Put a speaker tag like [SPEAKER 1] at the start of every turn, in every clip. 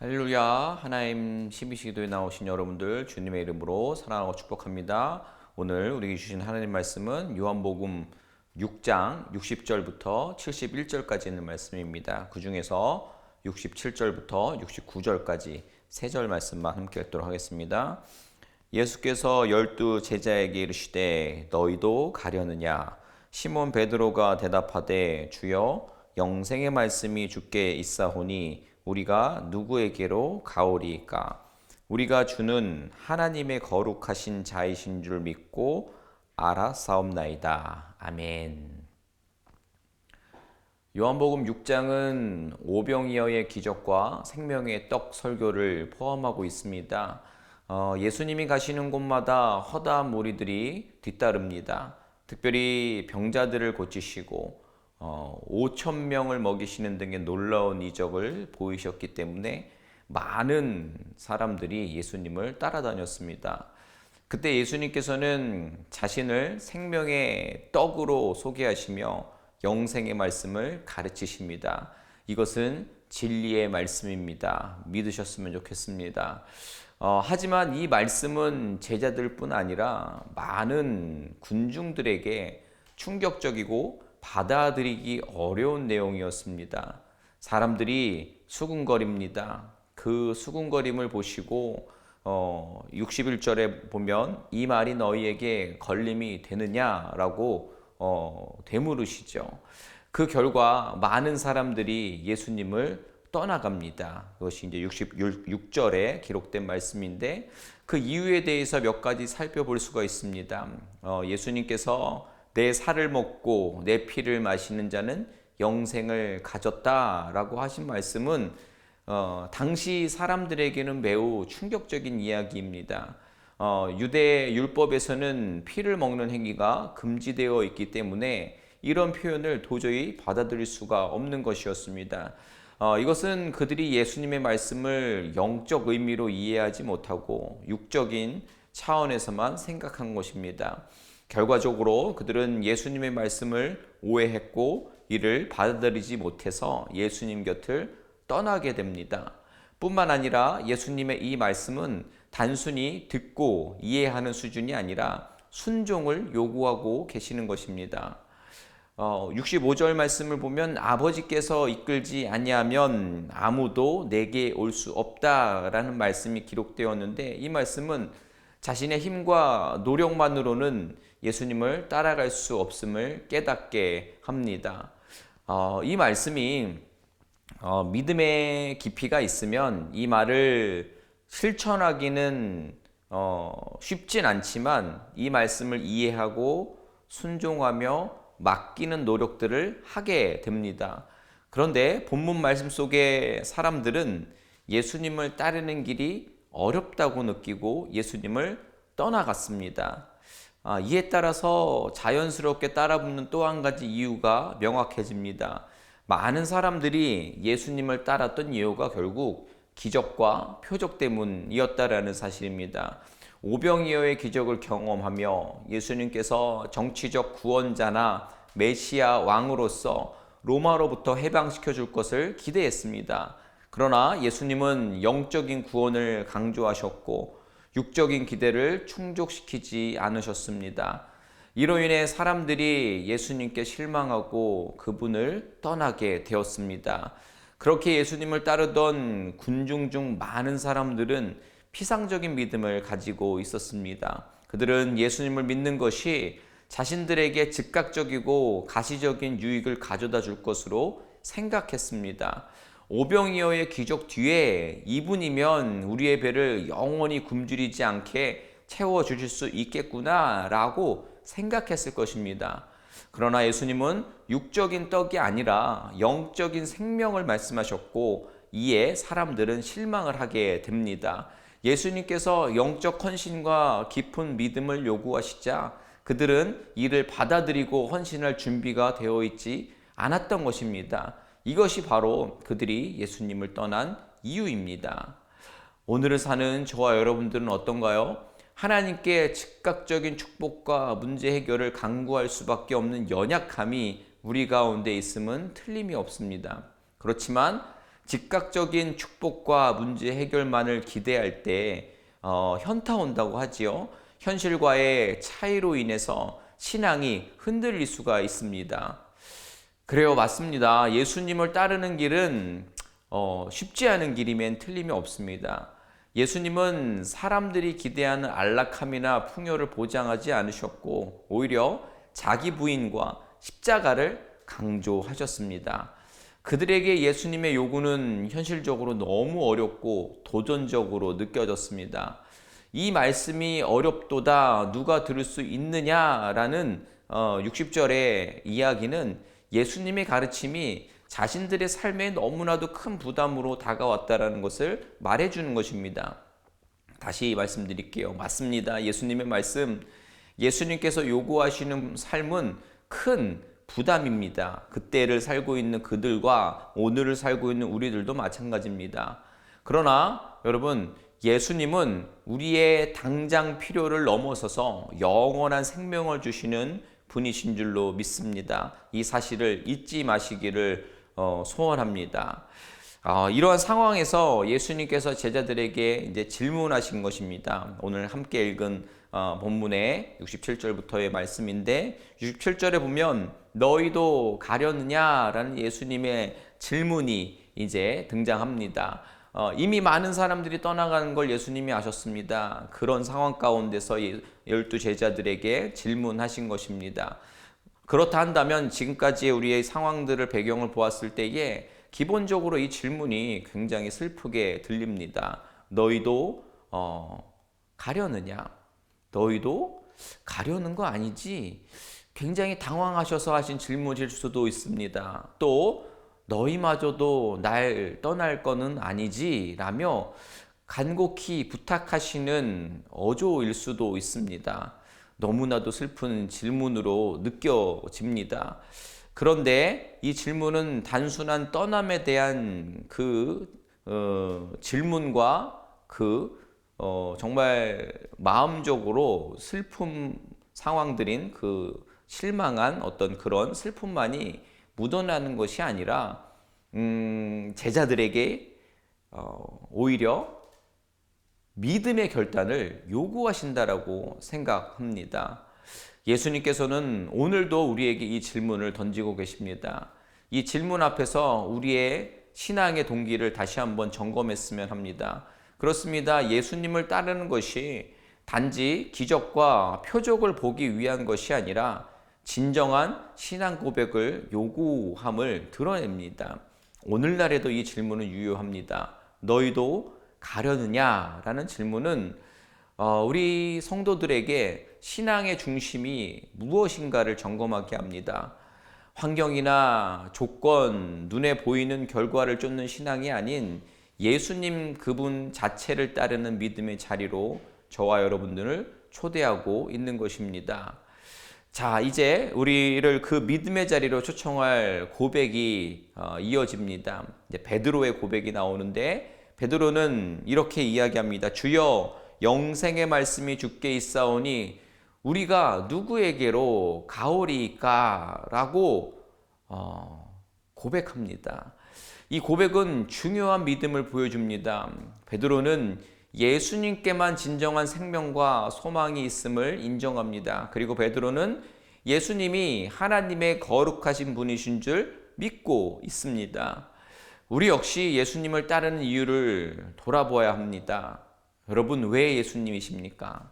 [SPEAKER 1] 할렐루야. 하나님 12시기도에 나오신 여러분들 주님의 이름으로 사랑하고 축복합니다. 오늘 우리에게 주신 하나님 말씀은 요한복음 6장 60절부터 71절까지 있는 말씀입니다. 그 중에서 67절부터 69절까지 세 절 말씀만 함께 읽도록 하겠습니다. 예수께서 12 제자에게 이르시되 너희도 가려느냐? 시몬 베드로가 대답하되 주여 영생의 말씀이 주께 있사오니 우리가 누구에게로 가오리이까? 우리가 주는 하나님의 거룩하신 자이신 줄 믿고 알아사옵나이다. 아멘. 요한복음 6장은 오병이어의 기적과 생명의 떡 설교를 포함하고 있습니다. 예수님이 가시는 곳마다 허다한 무리들이 뒤따릅니다. 특별히 병자들을 고치시고 5천 명을 먹이시는 등의 놀라운 이적을 보이셨기 때문에 많은 사람들이 예수님을 따라다녔습니다. 그때 예수님께서는 자신을 생명의 떡으로 소개하시며 영생의 말씀을 가르치십니다. 이것은 진리의 말씀입니다. 믿으셨으면 좋겠습니다. 하지만 이 말씀은 제자들뿐 아니라 많은 군중들에게 충격적이고 받아들이기 어려운 내용이었습니다. 사람들이 수군거립니다. 그 수군거림을 보시고 61절에 보면 이 말이 너희에게 걸림이 되느냐라고 되물으시죠. 그 결과 많은 사람들이 예수님을 떠나갑니다. 그것이 이제 66절에 기록된 말씀인데 그 이유에 대해서 몇 가지 살펴볼 수가 있습니다. 예수님께서 내 살을 먹고 내 피를 마시는 자는 영생을 가졌다라고 하신 말씀은 당시 사람들에게는 매우 충격적인 이야기입니다. 유대 율법에서는 피를 먹는 행위가 금지되어 있기 때문에 이런 표현을 도저히 받아들일 수가 없는 것이었습니다. 이것은 그들이 예수님의 말씀을 영적 의미로 이해하지 못하고 육적인 차원에서만 생각한 것입니다. 결과적으로 그들은 예수님의 말씀을 오해했고 이를 받아들이지 못해서 예수님 곁을 떠나게 됩니다. 뿐만 아니라 예수님의 이 말씀은 단순히 듣고 이해하는 수준이 아니라 순종을 요구하고 계시는 것입니다. 65절 말씀을 보면 아버지께서 이끌지 아니하면 아무도 내게 올 수 없다라는 말씀이 기록되었는데 이 말씀은 자신의 힘과 노력만으로는 예수님을 따라갈 수 없음을 깨닫게 합니다. 이 말씀이 믿음의 깊이가 있으면 이 말을 실천하기는 쉽진 않지만 이 말씀을 이해하고 순종하며 맡기는 노력들을 하게 됩니다. 그런데 본문 말씀 속의 사람들은 예수님을 따르는 길이 어렵다고 느끼고 예수님을 떠나갔습니다. 이에 따라서 자연스럽게 따라붙는 또 한 가지 이유가 명확해집니다. 많은 사람들이 예수님을 따랐던 이유가 결국 기적과 표적 때문이었다라는 사실입니다. 오병이어의 기적을 경험하며 예수님께서 정치적 구원자나 메시아 왕으로서 로마로부터 해방시켜 줄 것을 기대했습니다. 그러나 예수님은 영적인 구원을 강조하셨고 육적인 기대를 충족시키지 않으셨습니다. 이로 인해 사람들이 예수님께 실망하고 그분을 떠나게 되었습니다. 그렇게 예수님을 따르던 군중 중 많은 사람들은 피상적인 믿음을 가지고 있었습니다. 그들은 예수님을 믿는 것이 자신들에게 즉각적이고 가시적인 유익을 가져다 줄 것으로 생각했습니다. 오병이어의 기적 뒤에 이분이면 우리의 배를 영원히 굶주리지 않게 채워주실 수 있겠구나라고 생각했을 것입니다. 그러나 예수님은 육적인 떡이 아니라 영적인 생명을 말씀하셨고 이에 사람들은 실망을 하게 됩니다. 예수님께서 영적 헌신과 깊은 믿음을 요구하시자 그들은 이를 받아들이고 헌신할 준비가 되어 있지 않았던 것입니다. 이것이 바로 그들이 예수님을 떠난 이유입니다. 오늘을 사는 저와 여러분들은 어떤가요? 하나님께 즉각적인 축복과 문제 해결을 강구할 수밖에 없는 연약함이 우리 가운데 있음은 틀림이 없습니다. 그렇지만 즉각적인 축복과 문제 해결만을 기대할 때 현타 온다고 하지요. 현실과의 차이로 인해서 신앙이 흔들릴 수가 있습니다. 그래요, 맞습니다. 예수님을 따르는 길은 쉽지 않은 길이면 틀림이 없습니다. 예수님은 사람들이 기대하는 안락함이나 풍요를 보장하지 않으셨고 오히려 자기 부인과 십자가를 강조하셨습니다. 그들에게 예수님의 요구는 현실적으로 너무 어렵고 도전적으로 느껴졌습니다. 이 말씀이 어렵도다 누가 들을 수 있느냐라는 60절의 이야기는 예수님의 가르침이 자신들의 삶에 너무나도 큰 부담으로 다가왔다라는 것을 말해주는 것입니다. 다시 말씀드릴게요. 맞습니다. 예수님의 말씀, 예수님께서 요구하시는 삶은 큰 부담입니다. 그때를 살고 있는 그들과 오늘을 살고 있는 우리들도 마찬가지입니다. 그러나 여러분, 예수님은 우리의 당장 필요를 넘어서서 영원한 생명을 주시는 분이신 줄로 믿습니다. 이 사실을 잊지 마시기를 소원합니다. 이러한 상황에서 예수님께서 제자들에게 이제 질문하신 것입니다. 오늘 함께 읽은 본문의 67절부터의 말씀인데 67절에 보면 너희도 가려느냐라는 예수님의 질문이 이제 등장합니다. 이미 많은 사람들이 떠나가는 걸 예수님이 아셨습니다. 그런 상황 가운데서 12 제자들에게 질문하신 것입니다. 그렇다 한다면 지금까지의 우리의 상황들을 배경을 보았을 때에 기본적으로 이 질문이 굉장히 슬프게 들립니다. 너희도 가려느냐? 너희도 가려는 거 아니지? 굉장히 당황하셔서 하신 질문일 수도 있습니다. 또 너희마저도 날 떠날 거는 아니지? 라며 간곡히 부탁하시는 어조일 수도 있습니다. 너무나도 슬픈 질문으로 느껴집니다. 그런데 이 질문은 단순한 떠남에 대한 질문과 정말 마음적으로 슬픔 상황들인 실망한 어떤 그런 슬픔만이 묻어나는 것이 아니라 제자들에게 오히려 믿음의 결단을 요구하신다라고 생각합니다. 예수님께서는 오늘도 우리에게 이 질문을 던지고 계십니다. 이 질문 앞에서 우리의 신앙의 동기를 다시 한번 점검했으면 합니다. 그렇습니다. 예수님을 따르는 것이 단지 기적과 표적을 보기 위한 것이 아니라 진정한 신앙 고백을 요구함을 드러냅니다. 오늘날에도 이 질문은 유효합니다. 너희도 가려느냐? 라는 질문은 우리 성도들에게 신앙의 중심이 무엇인가를 점검하게 합니다. 환경이나 조건, 눈에 보이는 결과를 쫓는 신앙이 아닌 예수님 그분 자체를 따르는 믿음의 자리로 저와 여러분들을 초대하고 있는 것입니다. 자, 이제 우리를 그 믿음의 자리로 초청할 고백이 이어집니다. 이제 베드로의 고백이 나오는데 베드로는 이렇게 이야기합니다. 주여 영생의 말씀이 주께 있사오니 우리가 누구에게로 가오리까? 라고 고백합니다. 이 고백은 중요한 믿음을 보여줍니다. 베드로는 예수님께만 진정한 생명과 소망이 있음을 인정합니다. 그리고 베드로는 예수님이 하나님의 거룩하신 분이신 줄 믿고 있습니다. 우리 역시 예수님을 따르는 이유를 돌아보아야 합니다. 여러분, 왜 예수님이십니까?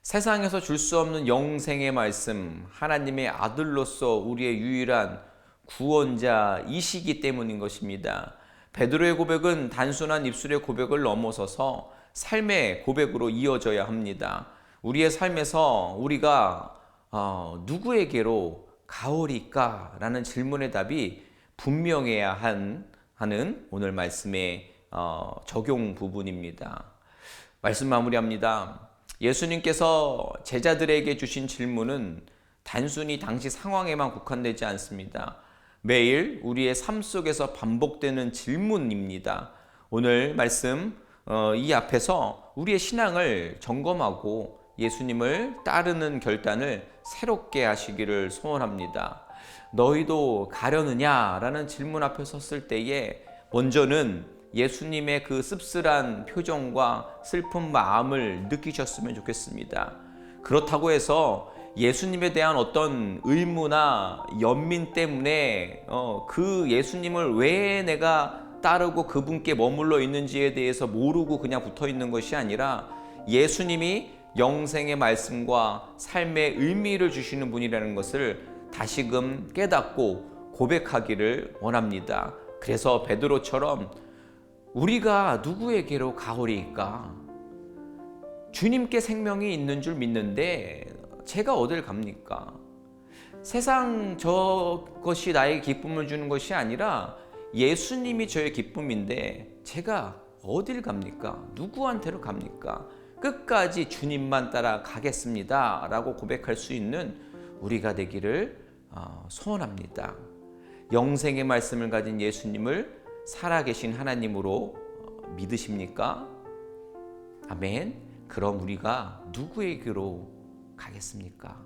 [SPEAKER 1] 세상에서 줄 수 없는 영생의 말씀, 하나님의 아들로서 우리의 유일한 구원자이시기 때문인 것입니다. 베드로의 고백은 단순한 입술의 고백을 넘어서서 삶의 고백으로 이어져야 합니다. 우리의 삶에서 우리가 누구에게로 가오리까? 라는 질문의 답이 분명해야 하는 오늘 말씀의 적용 부분입니다. 말씀 마무리합니다. 예수님께서 제자들에게 주신 질문은 단순히 당시 상황에만 국한되지 않습니다. 매일 우리의 삶 속에서 반복되는 질문입니다. 오늘 말씀 이 앞에서 우리의 신앙을 점검하고 예수님을 따르는 결단을 새롭게 하시기를 소원합니다. 너희도 가려느냐라는 질문 앞에 섰을 때에 먼저는 예수님의 그 씁쓸한 표정과 슬픈 마음을 느끼셨으면 좋겠습니다. 그렇다고 해서 예수님에 대한 어떤 의무나 연민 때문에 그 예수님을 왜 내가 따르고 그분께 머물러 있는지에 대해서 모르고 그냥 붙어 있는 것이 아니라 예수님이 영생의 말씀과 삶의 의미를 주시는 분이라는 것을 다시금 깨닫고 고백하기를 원합니다. 그래서 베드로처럼 우리가 누구에게로 가오리이까? 주님께 생명이 있는 줄 믿는데 제가 어딜 갑니까? 세상 저것이 나에게 기쁨을 주는 것이 아니라 예수님이 저의 기쁨인데 제가 어딜 갑니까? 누구한테로 갑니까? 끝까지 주님만 따라 가겠습니다 라고 고백할 수 있는 우리가 되기를 소원합니다. 영생의 말씀을 가진 예수님을 살아계신 하나님으로 믿으십니까? 아멘. 그럼 우리가 누구에게로 가겠습니까?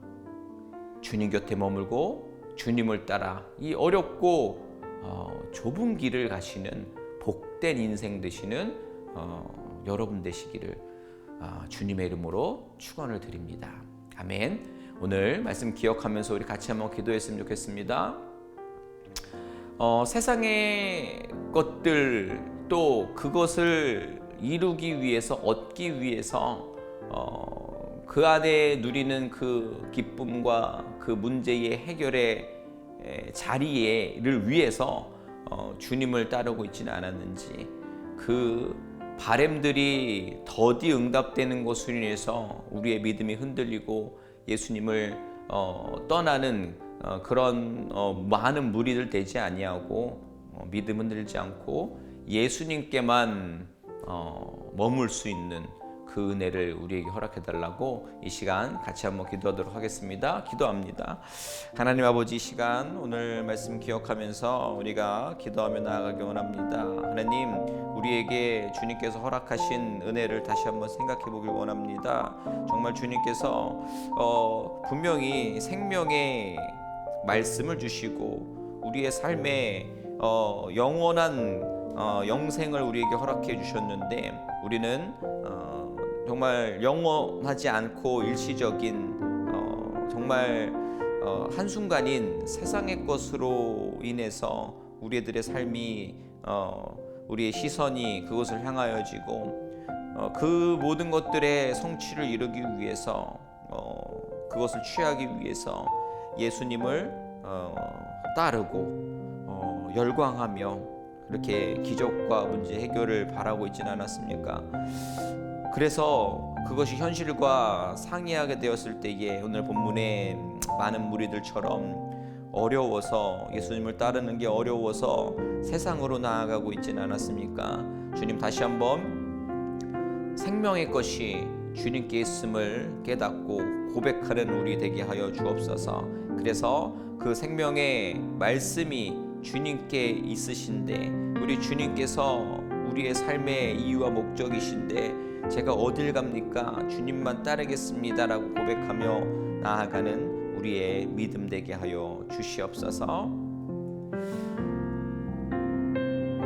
[SPEAKER 1] 주님 곁에 머물고 주님을 따라 이 어렵고 좁은 길을 가시는 복된 인생 되시는 여러분 되시기를 주님의 이름으로 축원을 드립니다. 아멘. 오늘 말씀 기억하면서 우리 같이 한번 기도했으면 좋겠습니다. 세상의 것들 또 그것을 이루기 위해서 얻기 위해서 그 안에 누리는 그 기쁨과 그 문제의 해결의 자리를 위해서 주님을 따르고 있지는 않았는지 그 바램들이 더디 응답되는 것으로 인해서 우리의 믿음이 흔들리고 예수님을 떠나는 그런 많은 무리들 되지 아니하고 믿음 흔들지 않고 예수님께만 머물 수 있는 그 은혜를 우리에게 허락해 달라고 이 시간 같이 한번 기도하도록 하겠습니다. 기도합니다. 하나님 아버지, 이 시간 오늘 말씀 기억하면서 우리가 기도하며 나아가기 원합니다. 하나님, 우리에게 주님께서 허락하신 은혜를 다시 한번 생각해 보길 원합니다. 정말 주님께서 분명히 생명의 말씀을 주시고 우리의 삶에 영원한 영생을 우리에게 허락해 주셨는데 우리는 정말 영원하지 않고 일시적인 정말 한순간인 세상의 것으로 인해서 우리들의 삶이 우리의 시선이 그것을 향하여지고 그 모든 것들의 성취를 이루기 위해서 그것을 취하기 위해서 예수님을 따르고 열광하며 그렇게 기적과 문제 해결을 바라고 있지는 않았습니까? 그래서 그것이 현실과 상이하게 되었을 때에 오늘 본문에 많은 무리들처럼 어려워서 예수님을 따르는 게 어려워서 세상으로 나아가고 있지는 않았습니까? 주님, 다시 한번 생명의 것이 주님께 있음을 깨닫고 고백하는 우리 되게 하여 주옵소서. 그래서 그 생명의 말씀이 주님께 있으신데 우리 주님께서 우리의 삶의 이유와 목적이신데 제가 어딜 갑니까? 주님만 따르겠습니다 라고 고백하며 나아가는 우리의 믿음 되게 하여 주시옵소서.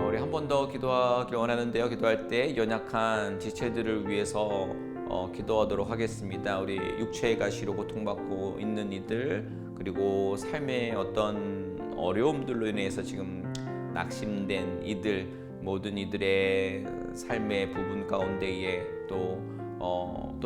[SPEAKER 1] 우리 한 번 더 기도하길 원하는데요. 기도할 때 연약한 지체들을 위해서 기도하도록 하겠습니다. 우리 육체의 가시로 고통받고 있는 이들, 그리고 삶의 어떤 어려움들로 인해서 지금 낙심된 이들, 모든 이들의 삶의 부분 가운데에 또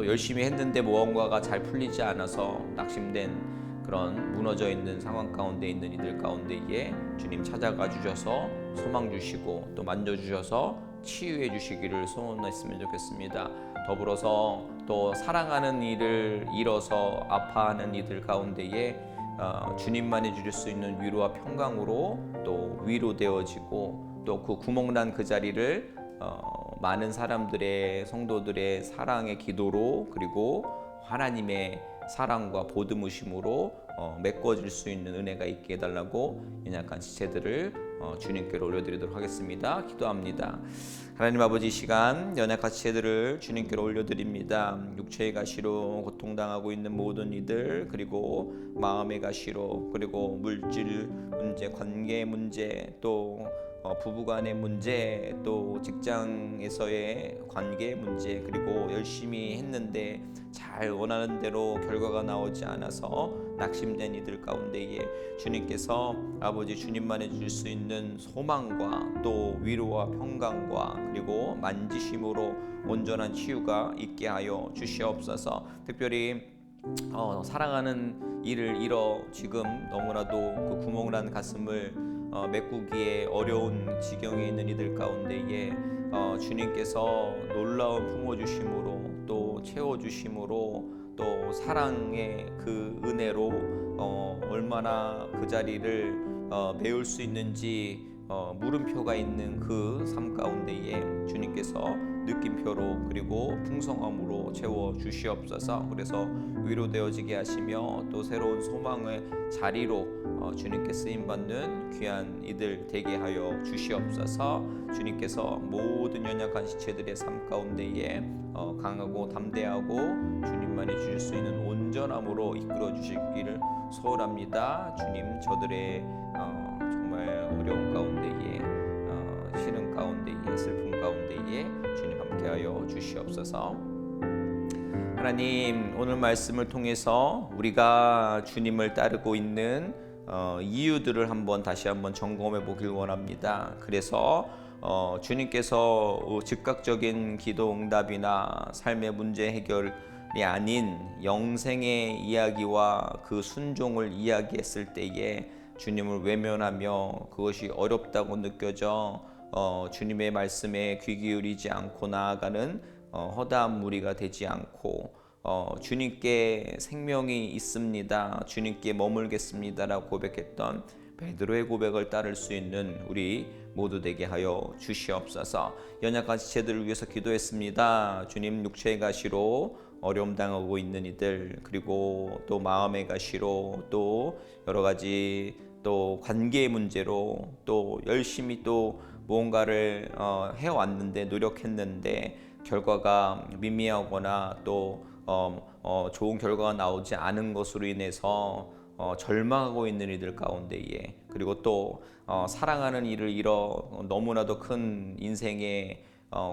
[SPEAKER 1] 열심히 했는데 무언가가 잘 풀리지 않아서 낙심된 그런 무너져 있는 상황 가운데 있는 이들 가운데에 주님 찾아가 주셔서 소망 주시고 또 만져 주셔서 치유해 주시기를 소원했으면 좋겠습니다. 더불어서 또 사랑하는 이를 잃어서 아파하는 이들 가운데에 주님만이 주실 수 있는 위로와 평강으로 또 위로되어지고 또 그 구멍난 그 자리를 많은 사람들의 성도들의 사랑의 기도로 그리고 하나님의 사랑과 보듬으심으로 메꿔질 수 있는 은혜가 있게 해달라고 연약한 지체들을 주님께로 올려드리도록 하겠습니다. 기도합니다. 하나님 아버지, 이 시간 연약한 지체들을 주님께로 올려드립니다. 육체의 가시로 고통당하고 있는 모든 이들, 그리고 마음의 가시로, 그리고 물질 문제, 관계 문제, 또 부부간의 문제, 또 직장에서의 관계 문제, 그리고 열심히 했는데 잘 원하는 대로 결과가 나오지 않아서 낙심된 이들 가운데에 주님께서 아버지 주님만이 줄 수 있는 소망과 또 위로와 평강과 그리고 만지심으로 온전한 치유가 있게 하여 주시옵소서. 특별히 사랑하는 이를 잃어 지금 너무나도 그 구멍난 가슴을 메꾸기에 어려운 지경에 있는 이들 가운데에 주님께서 놀라운 품어주심으로 또 채워주심으로 또 사랑의 그 은혜로 얼마나 그 자리를 메울 수 있는지 물음표가 있는 그 삶 가운데에 주님께서 느낌표로 그리고 풍성함으로 채워 주시옵소서. 그래서 위로되어지게 하시며 또 새로운 소망의 자리로 주님께 쓰임받는 귀한 이들 되게 하여 주시옵소서. 주님께서 모든 연약한 지체들의 삶 가운데에 강하고 담대하고 주님만이 주실 수 있는 온전함으로 이끌어 주시기를 소원합니다. 주님, 저들의 정말 어려운 가운데에 시름 가운데에 슬픔 가운데에 주님 함께하여 주시옵소서. 하나님, 오늘 말씀을 통해서 우리가 주님을 따르고 있는 이유들을 다시 한번 점검해 보길 원합니다. 그래서 주님께서 즉각적인 기도 응답이나 삶의 문제 해결이 아닌 영생의 이야기와 그 순종을 이야기했을 때에 주님을 외면하며 그것이 어렵다고 느껴져 주님의 말씀에 귀 기울이지 않고 나아가는 허다한 무리가 되지 않고 주님께 생명이 있습니다, 주님께 머물겠습니다라고 고백했던 베드로의 고백을 따를 수 있는 우리 모두 되게 하여 주시옵소서. 연약한 지체들을 위해서 기도했습니다. 주님, 육체의 가시로 어려움 당하고 있는 이들, 그리고 또 마음의 가시로, 또 여러 가지 또 관계의 문제로, 또 열심히 또 무언가를 해왔는데 노력했는데 결과가 미미하거나 또 좋은 결과가 나오지 않은 것으로 인해서 절망하고 있는 이들 가운데에, 그리고 또 사랑하는 이를 잃어 너무나도 큰 인생의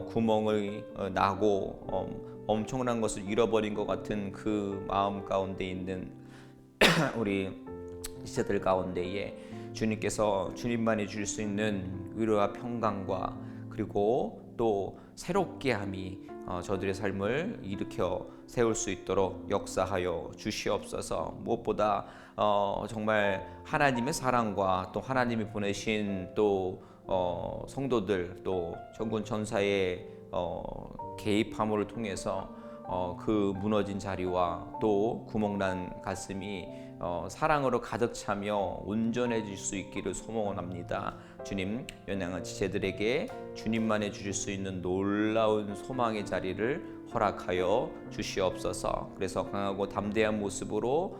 [SPEAKER 1] 구멍을 나고 엄청난 것을 잃어버린 것 같은 그 마음 가운데 있는 우리 지체들 가운데에 주님께서 주님만이 줄 수 있는 위로와 평강과 그리고 또 새롭게 함이 저들의 삶을 일으켜 세울 수 있도록 역사하여 주시옵소서. 무엇보다 정말 하나님의 사랑과 또 하나님이 보내신 또 성도들, 또 천군 천사의 개입함을 통해서 그 무너진 자리와 또 구멍난 가슴이 사랑으로 가득 차며 온전해질 수 있기를 소원합니다. 주님, 연약한 지체들에게 주님만이 주실 수 있는 놀라운 소망의 자리를 허락하여 주시옵소서. 그래서 강하고 담대한 모습으로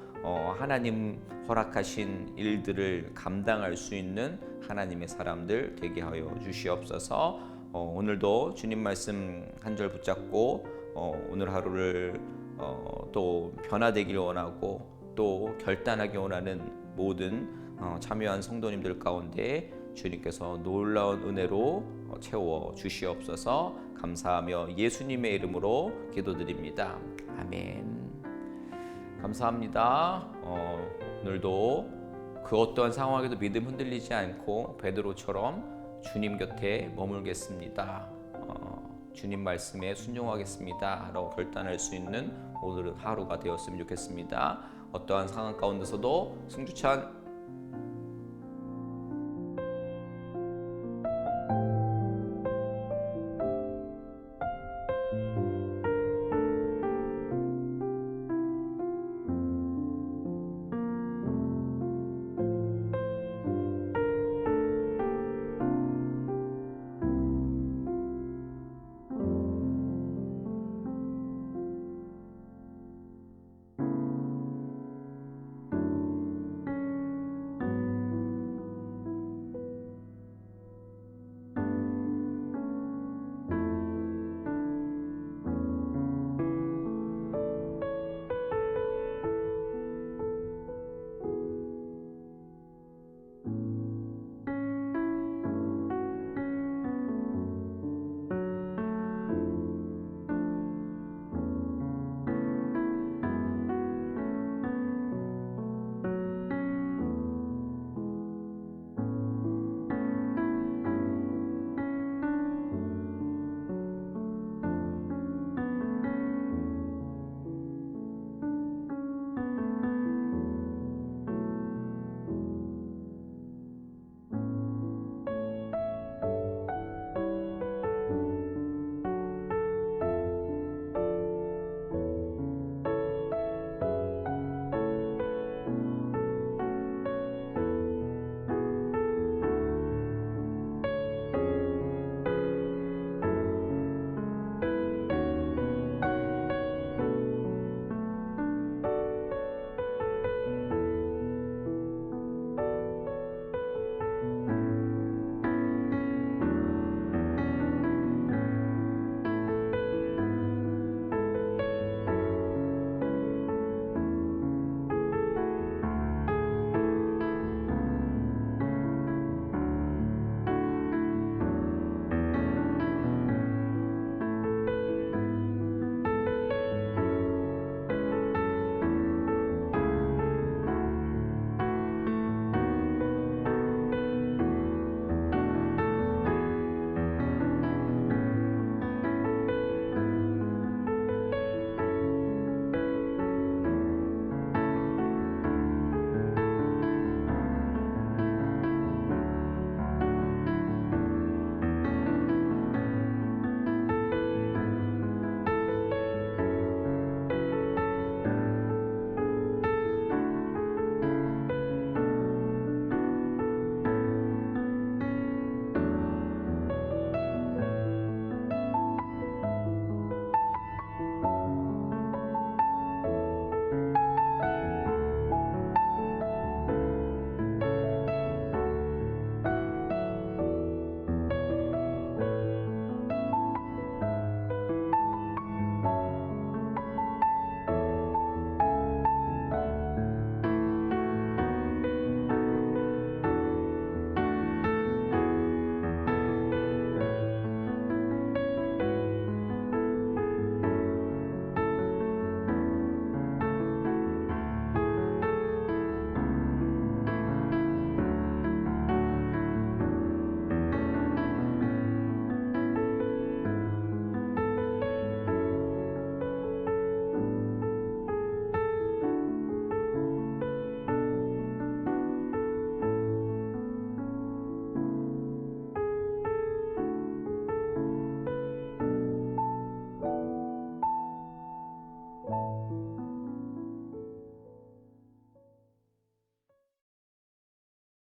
[SPEAKER 1] 하나님 허락하신 일들을 감당할 수 있는 하나님의 사람들 되게 하여 주시옵소서. 오늘도 주님 말씀 한 절 붙잡고 오늘 하루를 또 변화되길 원하고 또 결단하기 원하는 모든 참여한 성도님들 가운데 주님께서 놀라운 은혜로 채워 주시옵소서. 감사하며 예수님의 이름으로 기도드립니다. 아멘. 감사합니다. 오늘도 그 어떠한 상황에도 믿음 흔들리지 않고 베드로처럼 주님 곁에 머물겠습니다, 주님 말씀에 순종하겠습니다 라고 결단할 수 있는 오늘은 하루가 되었으면 좋겠습니다. 어떠한 상황 가운데서도 승주찬